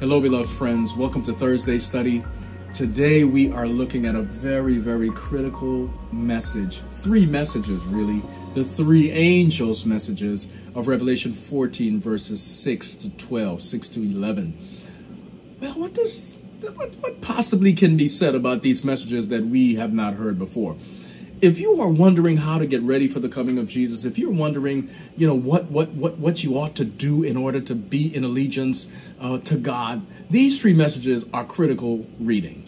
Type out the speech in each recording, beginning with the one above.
Hello, beloved friends. Welcome to Thursday study. Today we are looking at a very, very critical message. Three messages, really. The three angels' messages of Revelation 14, verses 6 to 12, 6 to 11. Well, what possibly can be said about these messages that we have not heard before? If you are wondering how to get ready for the coming of Jesus, if you're wondering, what you ought to do in order to be in allegiance to God, these three messages are critical reading.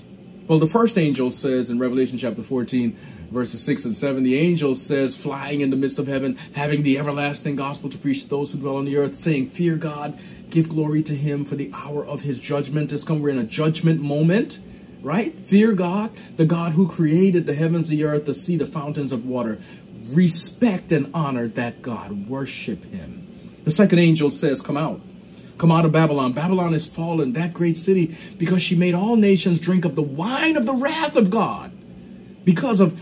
Well, the first angel says in Revelation chapter 14, verses 6 and 7, the angel says, flying in the midst of heaven, having the everlasting gospel to preach to those who dwell on the earth, saying, fear God, give glory to him, for the hour of his judgment has come. We're in a judgment moment. Right? Fear God, the God who created the heavens, the earth, the sea, the fountains of water. Respect and honor that God. Worship him. The second angel says, come out. Come out of Babylon. Babylon is fallen, that great city, because she made all nations drink of the wine of the wrath of God. Because of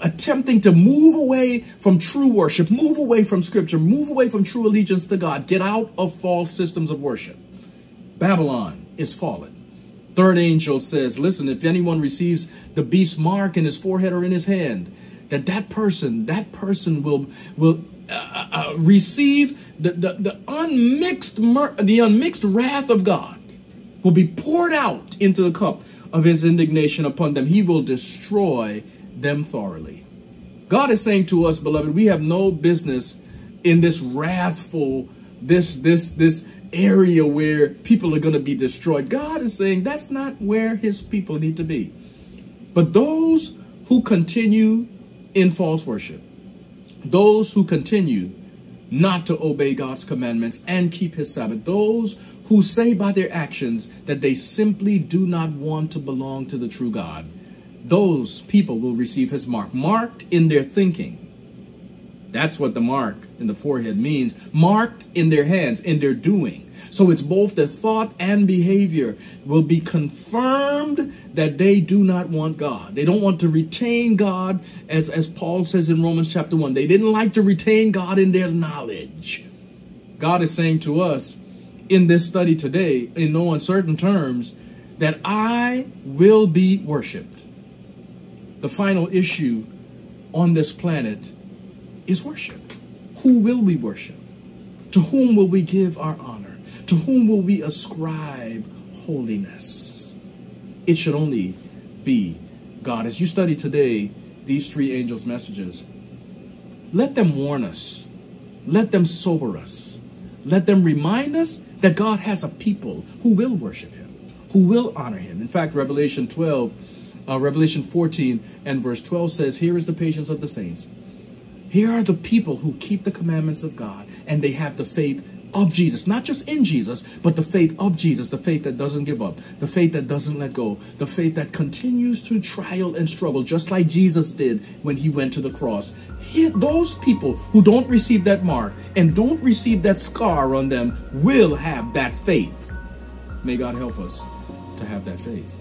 attempting to move away from true worship, move away from scripture, move away from true allegiance to God. Get out of false systems of worship. Babylon is fallen. Third angel says, listen, if anyone receives the beast's mark in his forehead or in his hand, that person will receive the unmixed wrath of God will be poured out into the cup of his indignation upon them. He will destroy them thoroughly. God is saying to us, beloved, we have no business in this wrathful, this area where people are going to be destroyed. God is saying that's not where his people need to be. But those who continue in false worship, those who continue not to obey God's commandments and keep his Sabbath, those who say by their actions that they simply do not want to belong to the true God, those people will receive his mark, marked in their thinking. That's what the mark in the forehead means. Marked in their hands, in their doing. So it's both the thought and behavior will be confirmed that they do not want God. They don't want to retain God, as Paul says in Romans chapter 1. They didn't like to retain God in their knowledge. God is saying to us in this study today, in no uncertain terms, that I will be worshipped. The final issue on this planet is worship. Who will we worship? To whom will we give our honor? To whom will we ascribe holiness? It should only be God. As you study today these three angels' messages, let them warn us. Let them sober us. Let them remind us that God has a people who will worship him, who will honor him. In fact, Revelation 14 and verse 12 says, here is the patience of the saints. Here are the people who keep the commandments of God, and they have the faith of Jesus, not just in Jesus, but the faith of Jesus, the faith that doesn't give up, the faith that doesn't let go, the faith that continues to trial and struggle, just like Jesus did when he went to the cross. Here, those people who don't receive that mark and don't receive that scar on them will have that faith. May God help us to have that faith.